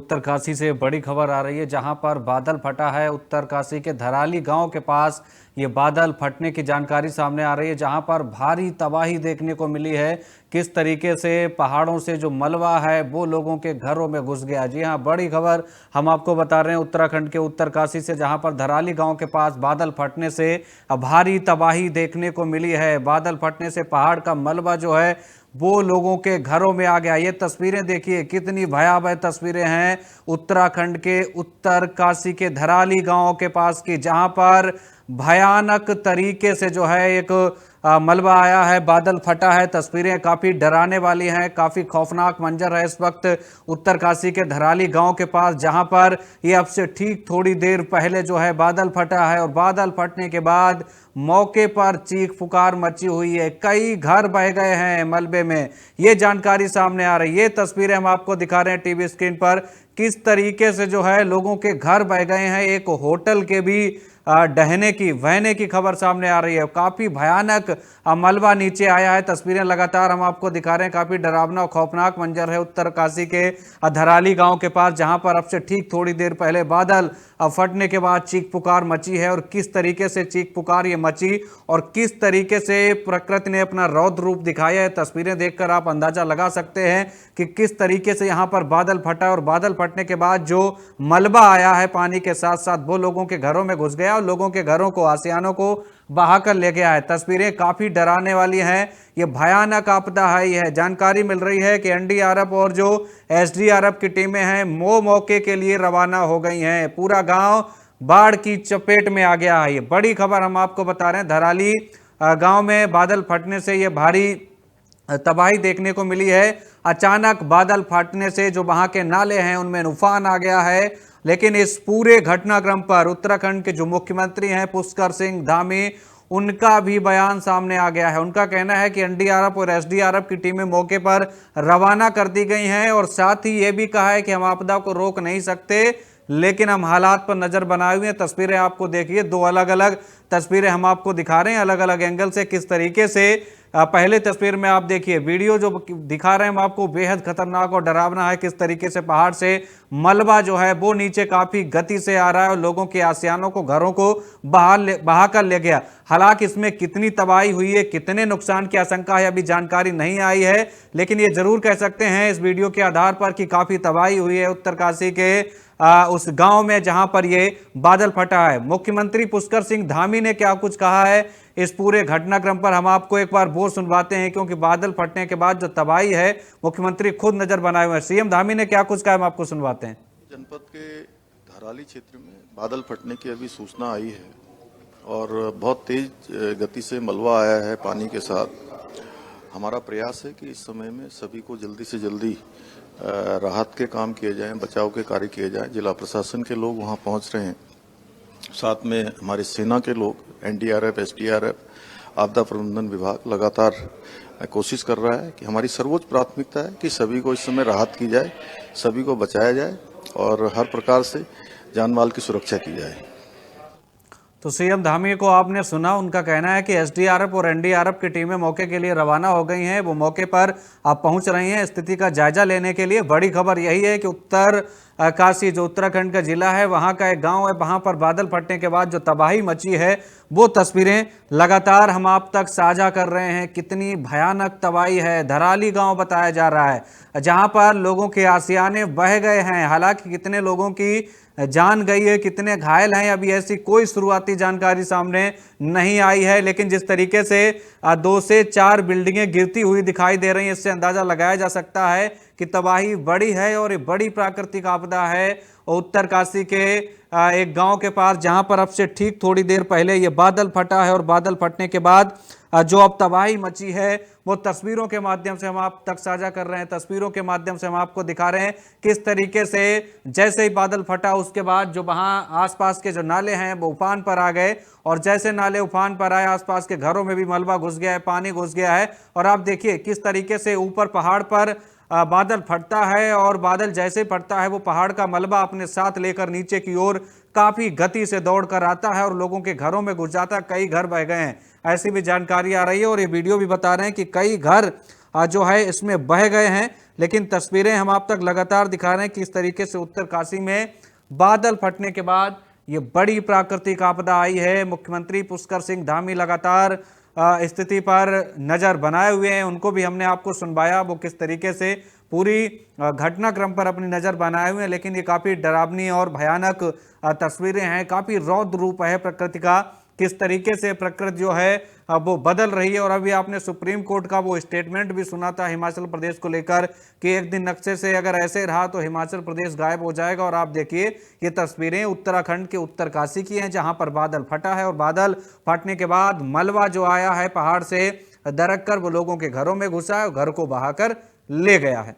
उत्तरकाशी से बड़ी खबर आ रही है, जहां पर बादल फटा है। उत्तरकाशी के धराली गांव के पास ये बादल फटने की जानकारी सामने आ रही है, जहां पर भारी तबाही देखने को मिली है। किस तरीके से पहाड़ों से जो मलबा है वो लोगों के घरों में घुस गया। जी हां, बड़ी खबर हम आपको बता रहे हैं उत्तराखंड के उत्तरकाशी से, जहां पर धराली गांव के पास बादल फटने से भारी तबाही देखने को मिली है। बादल फटने से पहाड़ का मलबा जो है वो लोगों के घरों में आ गया। ये तस्वीरें देखिए, कितनी भयावह तस्वीरें हैं उत्तराखंड के उत्तरकाशी के धराली गांव के पास की, जहां पर भयानक तरीके से जो है एक मलबा आया है, बादल फटा है। तस्वीरें काफी डराने वाली हैं, काफी खौफनाक मंजर है इस वक्त उत्तरकाशी के धराली गांव के पास, जहां पर ये अब से ठीक थोड़ी देर पहले जो है बादल फटा है। और बादल फटने के बाद मौके पर चीख पुकार मची हुई है, कई घर बह गए हैं मलबे में। ये जानकारी सामने आ रही है। ये तस्वीरें हम आपको दिखा रहे हैं टीवी स्क्रीन पर, किस तरीके से जो है लोगों के घर बह गए हैं। एक होटल के भी बहने की खबर सामने आ रही है। काफी भयानक मलबा नीचे आया है। तस्वीरें लगातार हम आपको दिखा रहे हैं। काफी डरावना और खौफनाक मंजर है उत्तरकाशी के धराली गांव के पास, जहां पर अब से ठीक थोड़ी देर पहले बादल फटने के बाद चीख पुकार मची है। और किस तरीके से चीख पुकार ये मची और किस तरीके से प्रकृति ने अपना रौद्र रूप दिखाया है, तस्वीरें देखकर आप अंदाजा लगा सकते हैं कि किस तरीके से यहां पर बादल फटा। और बादल फटने के बाद जो मलबा आया है पानी के साथ साथ, वो लोगों के घरों में घुस गया और लोगों के घरों को, आसियानों को बहाकर ले गया है। तस्वीरें काफी डराने वाली हैं। ये भयानक आपदा है। यह जानकारी मिल रही है कि एनडीआरएफ और जो एसडीआरएफ की टीमें हैं वो मौके के लिए रवाना हो गई हैं। पूरा गांव बाढ़ की चपेट में आ गया है। ये बड़ी खबर हम आपको बता रहे हैं। धराली गांव में बादल फटने से ये भारी तबाही देखने को मिली है। अचानक बादल फटने से जो वहां के नाले हैं उनमें उफान आ गया है। लेकिन इस पूरे घटनाक्रम पर उत्तराखंड के जो मुख्यमंत्री हैं पुष्कर सिंह धामी, उनका भी बयान सामने आ गया है। उनका कहना है कि एनडीआरएफ और एसडीआरएफ की टीमें मौके पर रवाना कर दी गई हैं और साथ ही ये भी कहा है कि हम आपदा को रोक नहीं सकते, लेकिन हम हालात पर नजर बनाए हुए हैं। तस्वीरें आपको देखिए, दो अलग अलग तस्वीरें हम आपको दिखा रहे हैं अलग अलग एंगल से। किस तरीके से पहले तस्वीर में आप देखिए, वीडियो जो दिखा रहे हैं हम आपको बेहद खतरनाक और डरावना है। किस तरीके से पहाड़ से मलबा जो है वो नीचे काफी गति से आ रहा है और लोगों के आसियानों को, घरों को बहा कर ले गया। हालांकि इसमें कितनी तबाही हुई है, कितने नुकसान की आशंका है, अभी जानकारी नहीं आई है, लेकिन ये जरूर कह सकते हैं इस वीडियो के आधार पर कि काफी तबाही हुई है उत्तरकाशी के उस गांव में जहां पर ये बादल फटा है। मुख्यमंत्री पुष्कर सिंह धामी ने क्या कुछ कहा है इस पूरे घटनाक्रम पर, हम आपको एक बार वो सुनवाते हैं, क्योंकि बादल फटने के बाद जो तबाही है मुख्यमंत्री खुद नजर बनाए हुए हैं। सीएम धामी ने क्या कुछ कहा, हम आपको सुनवाते हैं। जनपद के धराली क्षेत्र में बादल फटने की अभी सूचना आई है और बहुत तेज गति से मलबा आया है पानी के साथ। हमारा प्रयास है कि इस समय में सभी को जल्दी से जल्दी राहत के काम किए जाएं, बचाव के कार्य किए जाएं। जिला प्रशासन के लोग वहां पहुंच रहे हैं, साथ में हमारे सेना के लोग, एनडीआरएफ, एसडीआरएफ, आपदा प्रबंधन विभाग लगातार कोशिश कर रहा है कि हमारी सर्वोच्च प्राथमिकता है कि सभी को इस समय राहत की जाए, सभी को बचाया जाए और हर प्रकार से जान माल की सुरक्षा की जाए। तो सीएम धामी को आपने सुना, उनका कहना है कि एसडीआरएफ और एनडीआरएफ की टीमें मौके के लिए रवाना हो गई हैं। वो मौके पर आप पहुंच रही हैं स्थिति का जायजा लेने के लिए। बड़ी खबर यही है कि उत्तरकाशी जो उत्तराखंड का जिला है, वहां का एक गांव है, वहां पर बादल फटने के बाद जो तबाही मची है वो तस्वीरें लगातार हम आप तक साझा कर रहे हैं। कितनी भयानक तबाही है। धराली गांव बताया जा रहा है, जहां पर लोगों के आसियाने बह गए हैं। हालांकि कितने लोगों की जान गई है, कितने घायल हैं, अभी ऐसी कोई शुरुआती जानकारी सामने नहीं आई है। लेकिन जिस तरीके से 2 से 4 बिल्डिंगें गिरती हुई दिखाई दे रही हैं, इससे अंदाजा लगाया जा सकता है कि तबाही बड़ी है और ये बड़ी प्राकृतिक आपदा है। उत्तरकाशी के एक गांव के पास, जहां पर अब से ठीक थोड़ी देर पहले ये बादल फटा है और बादल फटने के बाद जो अब तबाही मची है वो तस्वीरों के माध्यम से हम आप तक साझा कर रहे हैं। तस्वीरों के माध्यम से हम आपको दिखा रहे हैं किस तरीके से जैसे ही बादल फटा उसके बाद जो वहां आसपास के जो नाले हैं वो उफान पर आ गए और जैसे नाले उफान पर आए आसपास के घरों में भी मलबा घुस गया है, पानी घुस गया है। और आप देखिए किस तरीके से ऊपर पहाड़ पर बादल फटता है और बादल जैसे फटता है वो पहाड़ का मलबा अपने साथ लेकर नीचे की ओर काफी गति से दौड़कर आता है और लोगों के घरों में घुस जाता है। कई घर बह गए हैं, ऐसी भी जानकारी आ रही है। और ये वीडियो भी बता रहे हैं कि कई घर जो है इसमें बह गए हैं। लेकिन तस्वीरें हम आप तक लगातार दिखा रहे हैं कि इस तरीके से उत्तरकाशी में बादल फटने के बाद ये बड़ी प्राकृतिक आपदा आई है। मुख्यमंत्री पुष्कर सिंह धामी लगातार स्थिति पर नजर बनाए हुए हैं। उनको भी हमने आपको सुनवाया वो किस तरीके से पूरी घटनाक्रम पर अपनी नजर बनाए हुए हैं। लेकिन ये काफी डरावनी और भयानक तस्वीरें हैं, काफी रौद्र रूप है प्रकृति का, किस तरीके से प्रकृति जो है वो बदल रही है। और अभी आपने सुप्रीम कोर्ट का वो स्टेटमेंट भी सुना था हिमाचल प्रदेश को लेकर कि एक दिन नक्शे से अगर ऐसे रहा तो हिमाचल प्रदेश गायब हो जाएगा। और आप देखिए ये तस्वीरें उत्तराखंड के उत्तरकाशी की हैं, जहां पर बादल फटा है और बादल फटने के बाद मलबा जो आया है पहाड़ से दरक कर वो लोगों के घरों में घुसा है और घर को बहाकर ले गया है।